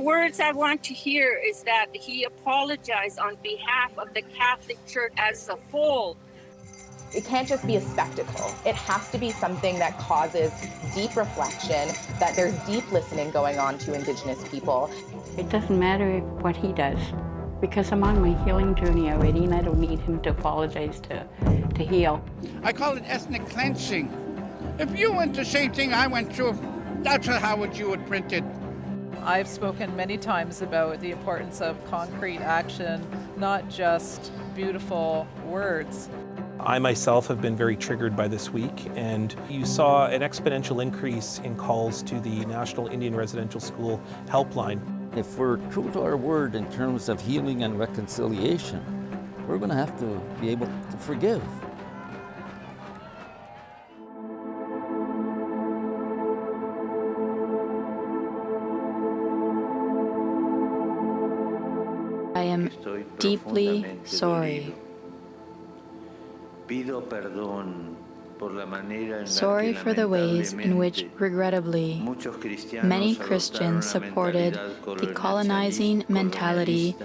words I want to hear is that he apologized on behalf of the Catholic Church as a whole. It can't just be a spectacle. It has to be something that causes deep reflection, that there's deep listening going on to Indigenous people. It doesn't matter what he does, because I'm on my healing journey already, and I don't need him to apologize to heal. I call it ethnic cleansing. If you went the same thing I went through, that's how you would print it. I've spoken many times about the importance of concrete action, not just beautiful words. I myself have been very triggered by this week, and you saw an exponential increase in calls to the National Indian Residential School helpline. If we're true to our word in terms of healing and reconciliation, we're going to have to be able to forgive. I am deeply sorry. Sorry for the ways in which, regrettably, many Christians supported the colonizing mentality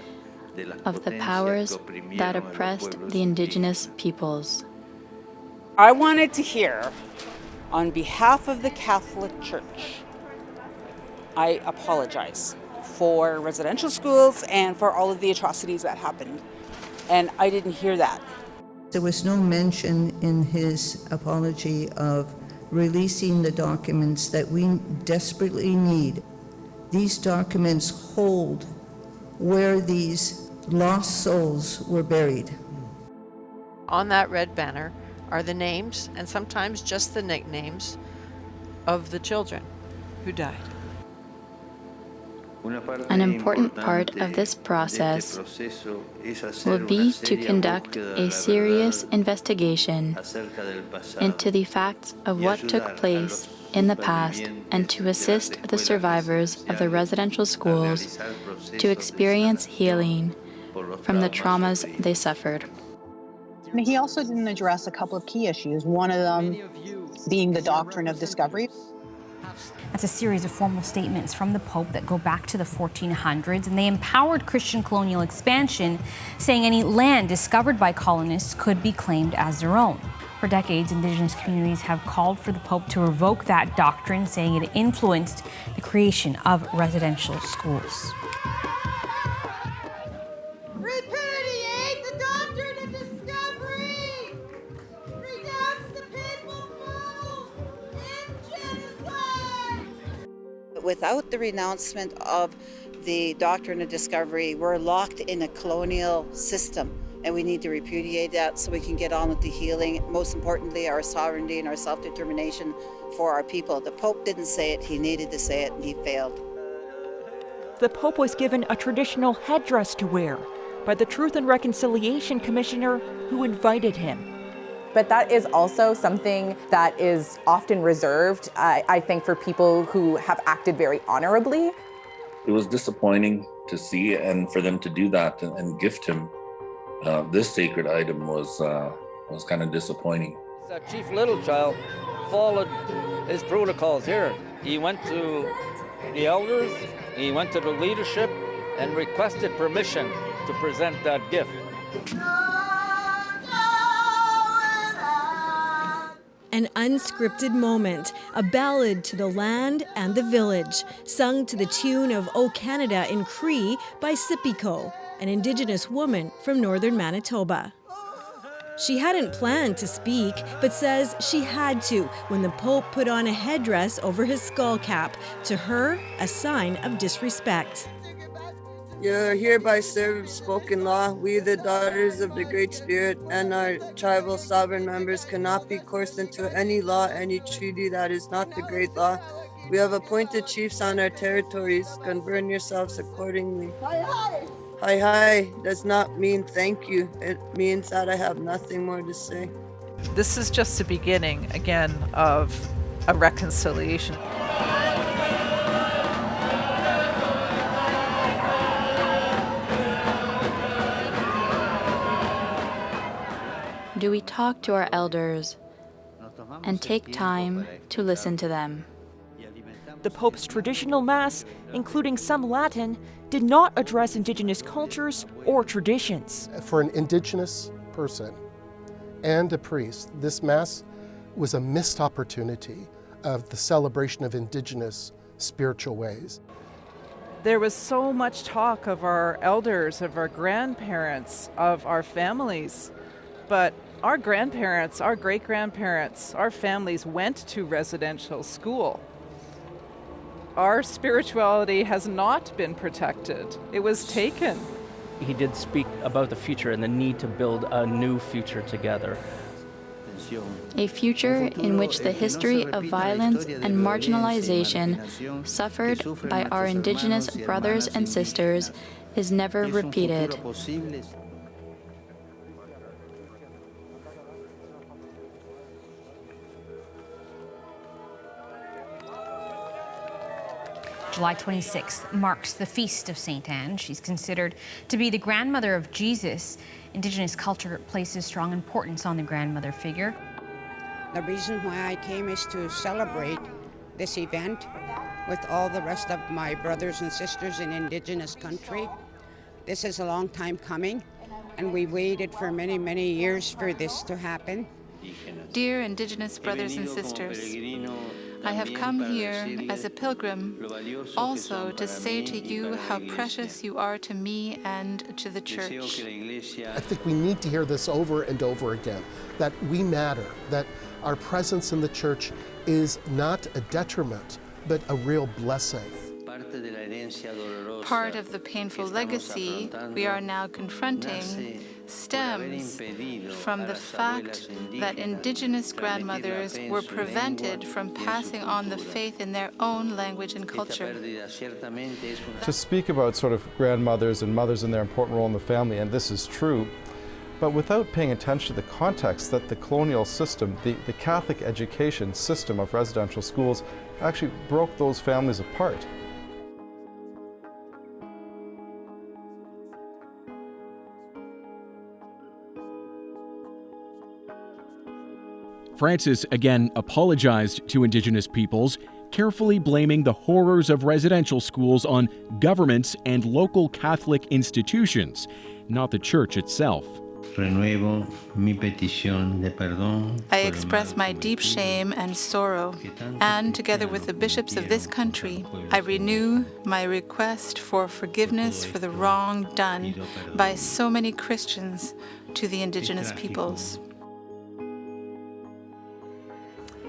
of the powers that oppressed the Indigenous peoples. I wanted to hear, on behalf of the Catholic Church, I apologize for residential schools and for all of the atrocities that happened. And I didn't hear that. There was no mention in his apology of releasing the documents that we desperately need. These documents hold where these lost souls were buried. On that red banner are the names, and sometimes just the nicknames, of the children who died. An important part of this process will be to conduct a serious investigation into the facts of what took place in the past and to assist the survivors of the residential schools to experience healing from the traumas they suffered. He also didn't address a couple of key issues, one of them being the Doctrine of Discovery. That's a series of formal statements from the Pope that go back to the 1400s, and they empowered Christian colonial expansion, saying any land discovered by colonists could be claimed as their own. For decades, Indigenous communities have called for the Pope to revoke that doctrine, saying it influenced the creation of residential schools. Repudiate the Doctrine of Discovery! Renounce the people move and genocide! Without the renouncement of the Doctrine of Discovery, we're locked in a colonial system, and we need to repudiate that so we can get on with the healing. Most importantly, our sovereignty and our self-determination for our people. The Pope didn't say it, he needed to say it, and he failed. The Pope was given a traditional headdress to wear by the Truth and Reconciliation Commissioner who invited him. But that is also something that is often reserved, I think, for people who have acted very honorably. It was disappointing to see, and for them to do that and gift him this sacred item was kind of disappointing. Chief Littlechild followed his protocols here. He went to the elders, he went to the leadership, and requested permission to present that gift. An unscripted moment, a ballad to the land and the village, sung to the tune of O Canada in Cree by Sipiko, an Indigenous woman from northern Manitoba. She hadn't planned to speak, but says she had to when the Pope put on a headdress over his skull cap, to her a sign of disrespect. You hereby serve spoken law. We, the daughters of the Great Spirit, and our tribal sovereign members cannot be coerced into any law, any treaty that is not the great law. We have appointed chiefs on our territories. Govern yourselves accordingly. Hi, hi does not mean thank you. It means that I have nothing more to say. This is just the beginning, again, of a reconciliation. Do we talk to our elders and take time to listen to them? The Pope's traditional Mass, including some Latin, did not address Indigenous cultures or traditions. For an Indigenous person and a priest, this Mass was a missed opportunity of the celebration of Indigenous spiritual ways. There was so much talk of our elders, of our grandparents, of our families, but our grandparents, our great-grandparents, our families went to residential school. Our spirituality has not been protected. It was taken. He did speak about the future and the need to build a new future together. A future in which the history of violence and marginalization suffered by our Indigenous brothers and sisters is never repeated. July 26th marks the Feast of St. Anne. She's considered to be the grandmother of Jesus. Indigenous culture places strong importance on the grandmother figure. The reason why I came is to celebrate this event with all the rest of my brothers and sisters in Indigenous country. This is a long time coming, and we waited for many, many years for this to happen. Dear Indigenous brothers and sisters, I have come here as a pilgrim also to say to you how precious you are to me and to the Church. I think we need to hear this over and over again, that we matter, that our presence in the Church is not a detriment, but a real blessing. Part of the painful legacy we are now confronting stems from the fact that Indigenous grandmothers were prevented from passing on the faith in their own language and culture. To speak about sort of grandmothers and mothers and their important role in the family, and this is true, but without paying attention to the context that the colonial system, the Catholic education system of residential schools actually broke those families apart. Francis again apologized to Indigenous peoples, carefully blaming the horrors of residential schools on governments and local Catholic institutions, not the Church itself. I express my deep shame and sorrow, and together with the bishops of this country, I renew my request for forgiveness for the wrong done by so many Christians to the Indigenous peoples.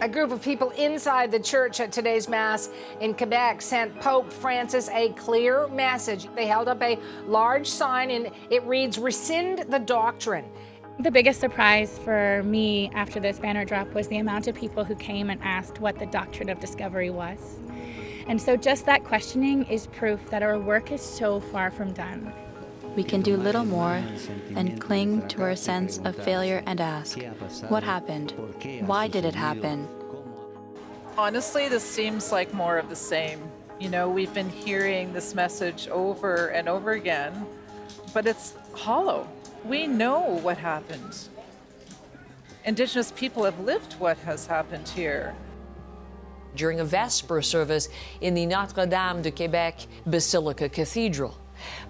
A group of people inside the church at today's Mass in Quebec sent Pope Francis a clear message. They held up a large sign and it reads, "Rescind the doctrine." The biggest surprise for me after this banner drop was the amount of people who came and asked what the Doctrine of Discovery was. And so just that questioning is proof that our work is so far from done. We can do little more than cling to our sense of failure and ask, what happened? Why did it happen? Honestly, this seems like more of the same. You know, we've been hearing this message over and over again, but it's hollow. We know what happened. Indigenous people have lived what has happened here. During a Vesper service in the Notre Dame de Quebec Basilica Cathedral,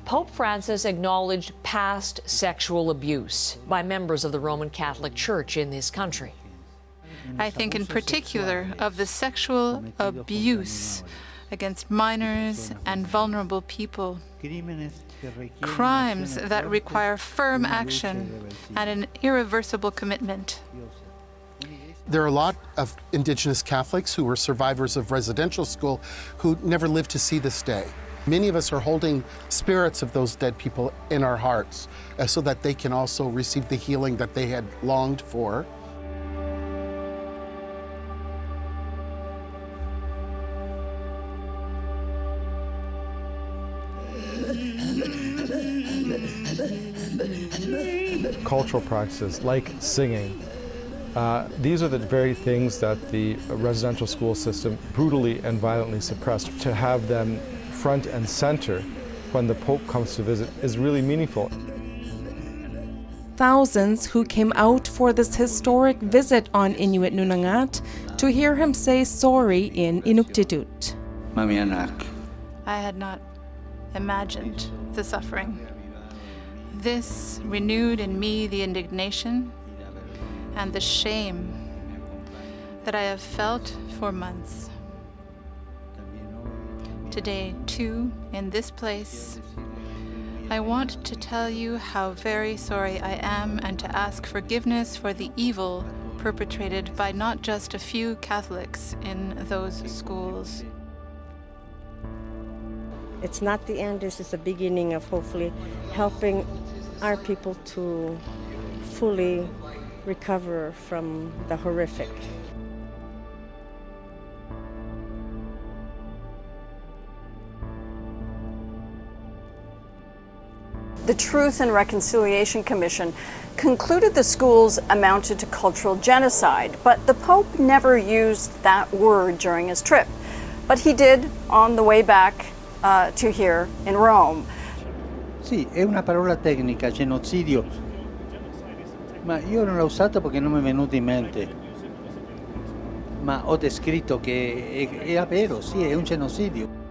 Pope Francis acknowledged past sexual abuse by members of the Roman Catholic Church in this country. I think in particular of the sexual abuse against minors and vulnerable people. Crimes that require firm action and an irreversible commitment. There are a lot of Indigenous Catholics who were survivors of residential school who never lived to see this day. Many of us are holding spirits of those dead people in our hearts so that they can also receive the healing that they had longed for. Cultural practices like singing, these are the very things that the residential school system brutally and violently suppressed. To have them front and center when the Pope comes to visit is really meaningful. Thousands who came out for this historic visit on Inuit Nunavut to hear him say sorry in Inuktitut. I had not imagined the suffering. This renewed in me the indignation and the shame that I have felt for months. Today, too, in this place, I want to tell you how very sorry I am and to ask forgiveness for the evil perpetrated by not just a few Catholics in those schools. It's not the end, this is the beginning of hopefully helping our people to fully recover from the horrific. The Truth and Reconciliation Commission concluded the schools amounted to cultural genocide, but the Pope never used that word during his trip. But he did on the way back to here in Rome. Sì, è una parola tecnica, genocidio, ma io non l'ho usata perché non mi è venuto in mente. Ma ho descritto che è vero, sì, è un genocidio.